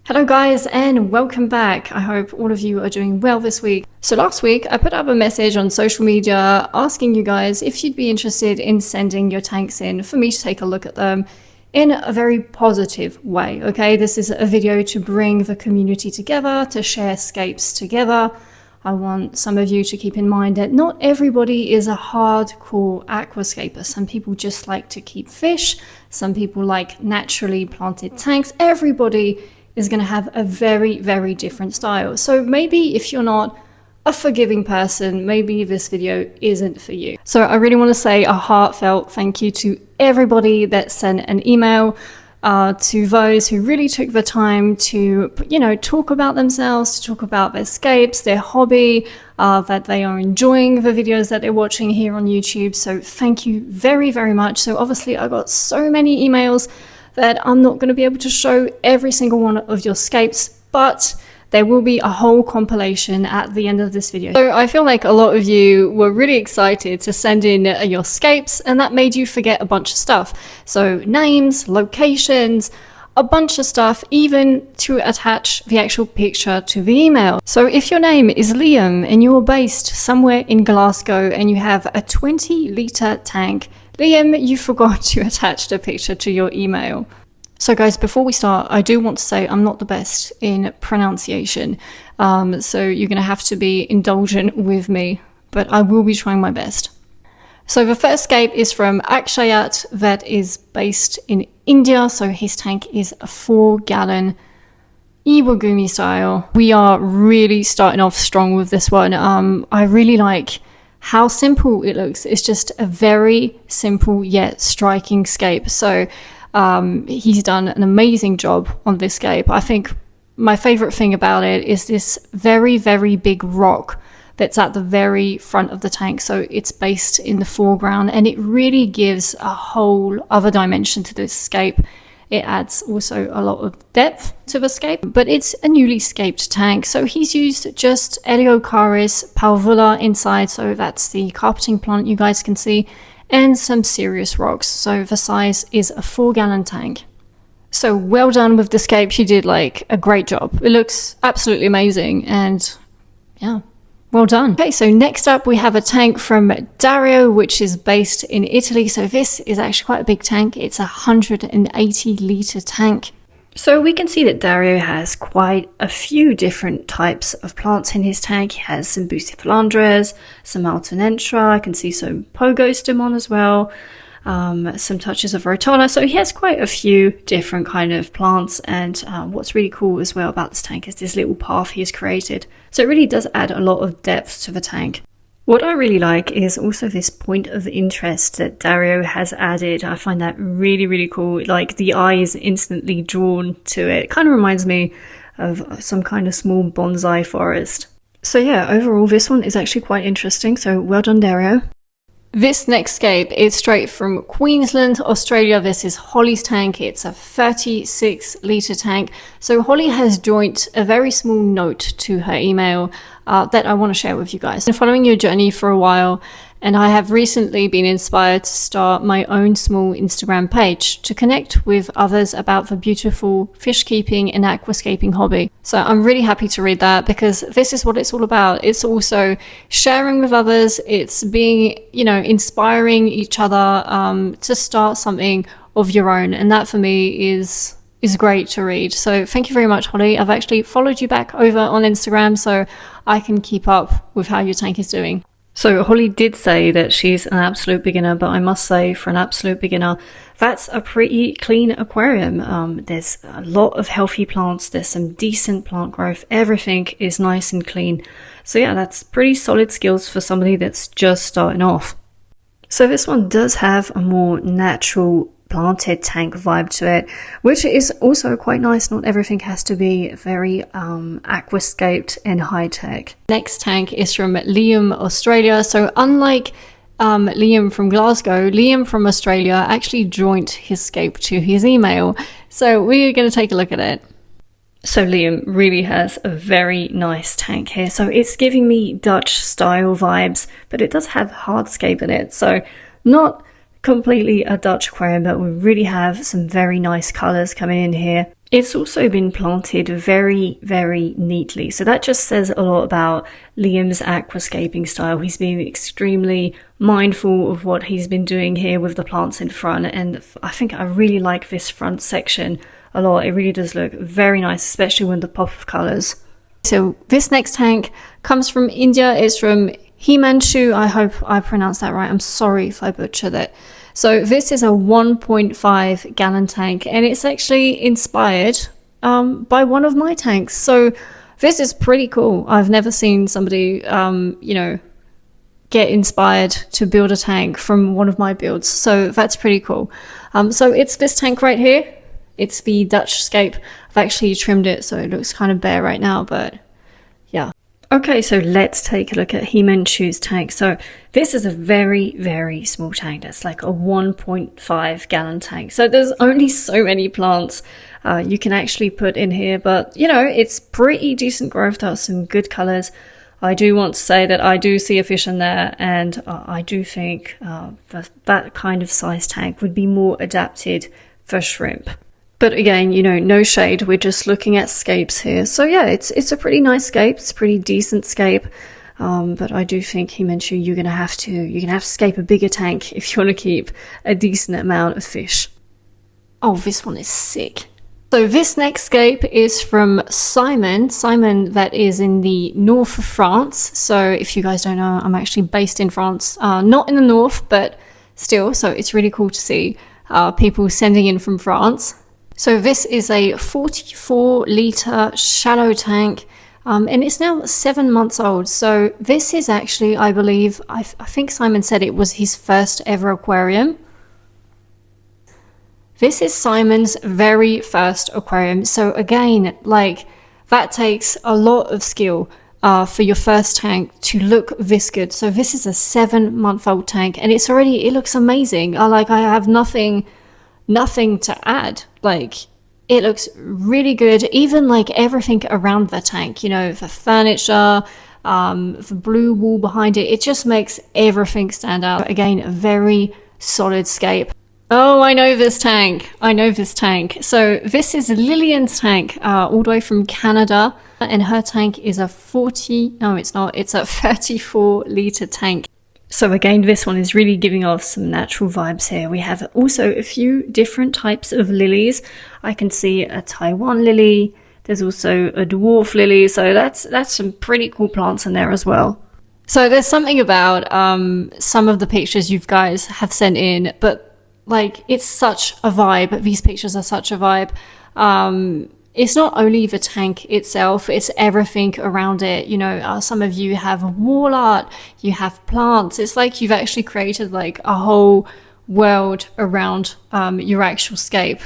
Hello guys and welcome back. I hope all of you are doing well this week. So last week I put up a message on social media asking you guys if you'd be interested in sending your tanks in for me to take a look at them in a very positive way. Okay, this is a video to bring the community together, to share scapes together. I want some of you to keep in mind that not everybody is a hardcore aquascaper. Some people just like to keep fish. Some people like naturally planted tanks. Everybody is going to have a very, very different style. So maybe if you're not a forgiving person, maybe this video isn't for you. So I really want to say a heartfelt thank you to everybody that sent an email, to those who really took the time to, talk about themselves, to talk about their scapes, their hobby, that they are enjoying the videos that they're watching here on YouTube. So thank you very, very much. So obviously I got so many emails that I'm not going to be able to show every single one of your scapes, but there will be a whole compilation at the end of this video. So I feel like a lot of you were really excited to send in your scapes, and that made you forget a bunch of stuff. So names, locations, a bunch of stuff, even to attach the actual picture to the email. So if your name is Liam and you're based somewhere in Glasgow and you have a 20-litre tank, Liam, you forgot to attach the picture to your email. So guys, before we start, I do want to say I'm not the best in pronunciation. So you're going to have to be indulgent with me, but I will be trying my best. So the first scape is from Akshayat, that is based in India. So his tank is a 4-gallon Iwagumi style. We are really starting off strong with this one. I really like how simple it looks. It's just a very simple yet striking scape. So he's done an amazing job on this scape. I think my favorite thing about it is this very, very big rock that's at the very front of the tank. So it's based in the foreground and it really gives a whole other dimension to this scape. It adds also a lot of depth to the scape, but it's a newly scaped tank. So he's used just Eliocharis palvula inside, so that's the carpeting plant you guys can see, and some serious rocks. So the size is a 4-gallon tank. So well done with the scape. You did like a great job. It looks absolutely amazing, and yeah, well done. Okay, so next up we have a tank from Dario, which is based in Italy. So this is actually quite a big tank. It's a 180-litre tank. So we can see that Dario has quite a few different types of plants in his tank. He has some Bucephalandras, some Altanentra. I can see some Pogostemon as well. Some touches of Rotala. So he has quite a few different kind of plants, and what's really cool as well about this tank is this little path he has created. So it really does add a lot of depth to the tank. What I really like is also this point of interest that Dario has added. I find that really, really cool. Like the eye is instantly drawn to it. It kind of reminds me of some kind of small bonsai forest. So yeah, overall this one is actually quite interesting. So well done, Dario. This next scape is straight from Queensland, Australia. This is Holly's tank. It's a 36-litre tank. So Holly has joined a very small note to her email that I want to share with you guys. I'm following your journey for a while, and I have recently been inspired to start my own small Instagram page to connect with others about the beautiful fish keeping and aquascaping hobby. So I'm really happy to read that, because this is what it's all about. It's also sharing with others. It's being, inspiring each other to start something of your own. And that for me is great to read. So thank you very much, Holly. I've actually followed you back over on Instagram so I can keep up with how your tank is doing. So Holly did say that she's an absolute beginner, but I must say, for an absolute beginner, that's a pretty clean aquarium. There's a lot of healthy plants. There's some decent plant growth. Everything is nice and clean. So yeah, that's pretty solid skills for somebody that's just starting off. So this one does have a more natural planted tank vibe to it, which is also quite nice. Not everything has to be very aquascaped and high-tech. Next tank is from Liam, Australia. So unlike Liam from Glasgow, Liam from Australia actually joined his scape to his email. So we're going to take a look at it. So Liam really has a very nice tank here. So it's giving me Dutch style vibes, but it does have hardscape in it. So not completely a Dutch aquarium, but we really have some very nice colors coming in here. It's also been planted very, very neatly. So that just says a lot about Liam's aquascaping style. He's been extremely mindful of what he's been doing here with the plants in front. And I think I really like this front section a lot. It really does look very nice, especially with the pop of colors. So this next tank comes from India. It's from Himanshu. I hope I pronounced that right. I'm sorry if I butchered it. So this is a 1.5 gallon tank, and it's actually inspired by one of my tanks. So this is pretty cool. I've never seen somebody, get inspired to build a tank from one of my builds. So that's pretty cool. So it's this tank right here. It's the Dutch scape. I've actually trimmed it so it looks kind of bare right now, but yeah. Okay, so let's take a look at Himanshu's tank. So this is a very, very small tank. That's like a 1.5 gallon tank. So there's only so many plants you can actually put in here, but you know, it's pretty decent growth. There's some good colors. I do want to say that I do see a fish in there, and I do think that kind of size tank would be more adapted for shrimp. But again, you know, no shade. We're just looking at scapes here. So yeah, it's a pretty nice scape. It's a pretty decent scape. But I do think Himanshu, you're gonna have to scape a bigger tank if you want to keep a decent amount of fish. Oh, this one is sick. So this next scape is from Simon. Simon, that is in the north of France. So if you guys don't know, I'm actually based in France. Not in the north, but still. So it's really cool to see people sending in from France. So this is a 44 litre shallow tank, and it's now 7 months old. So this is actually, I believe, I think Simon said it was his first ever aquarium. This is Simon's very first aquarium. So again, like, that takes a lot of skill for your first tank to look this good. So this is a 7 month old tank, and it looks amazing. I have nothing to add. Like, it looks really good. Even like everything around the tank, you know, the furniture, the blue wall behind it, it just makes everything stand out. Again, a very solid scape. Oh, I know this tank. So this is Lillian's tank, all the way from Canada, and her tank is a 34 litre tank. So again, this one is really giving off some natural vibes here. We have also a few different types of lilies. I can see a Taiwan lily. There's also a dwarf lily. So that's some pretty cool plants in there as well. So there's something about some of the pictures you guys have sent in, but like, it's such a vibe. These pictures are such a vibe. It's not only the tank itself, it's everything around it. You know, some of you have wall art, you have plants. It's like you've actually created like a whole world around your actual scape.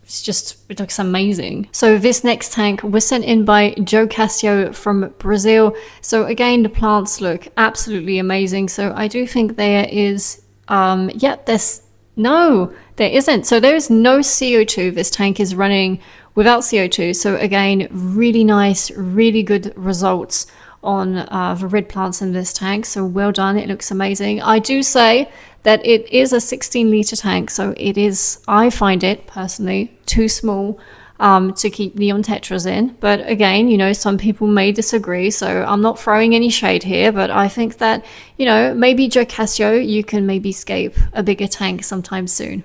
It looks amazing. So this next tank was sent in by Joe Castillo from Brazil. So again, the plants look absolutely amazing. So I do think there is, no, there isn't. So there is no CO2. This tank is running without CO2. So again, really nice, really good results on the red plants in this tank. So well done. It looks amazing. I do say that it is a 16 litre tank. So it is, I find it personally too small to keep neon tetras in. But again, you know, some people may disagree. So I'm not throwing any shade here, but I think that, you know, maybe Joe Castillo, you can maybe scape a bigger tank sometime soon.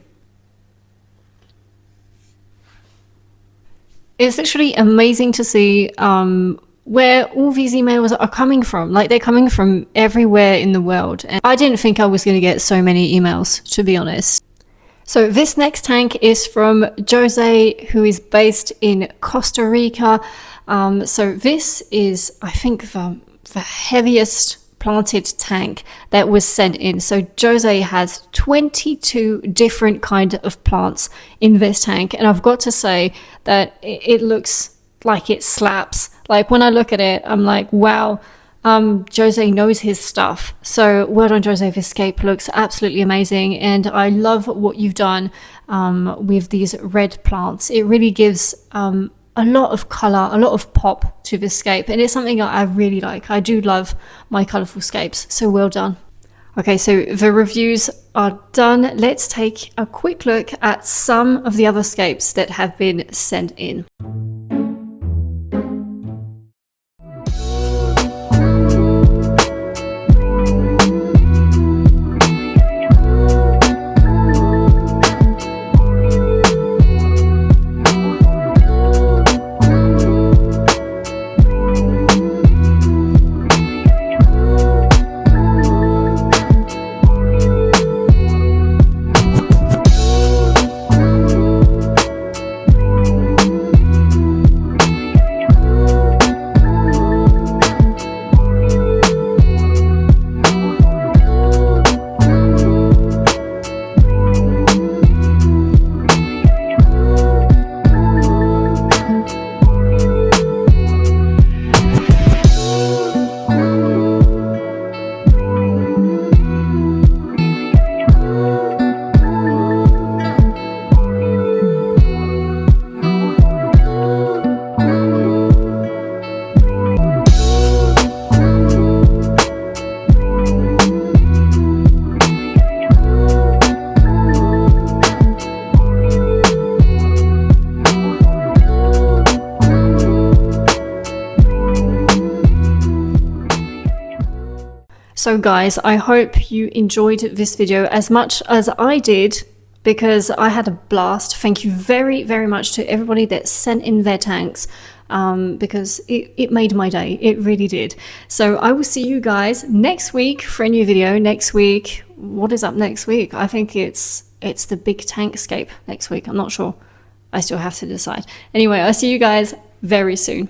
It's literally amazing to see where all these emails are coming from. Like, they're coming from everywhere in the world. And I didn't think I was going to get so many emails, to be honest. So this next tank is from Jose, who is based in Costa Rica. So this is, I think, the heaviest planted tank that was sent in. So Jose has 22 different kind of plants in this tank, and I've got to say that it looks like it slaps. Like, when I look at it, I'm like, wow, Jose knows his stuff. So well done, Jose. This scape looks absolutely amazing, and I love what you've done with these red plants. It really gives a lot of color, a lot of pop to this scape, and it's something I really like. I do love my colorful scapes, so well done. Okay, so the reviews are done. Let's take a quick look at some of the other scapes that have been sent in. So guys, I hope you enjoyed this video as much as I did, because I had a blast. Thank you very, very much to everybody that sent in their tanks, because it made my day. It really did. So I will see you guys next week for a new video. Next week, what is up next week? I think it's the big tank scape next week. I'm not sure. I still have to decide. Anyway, I'll see you guys very soon.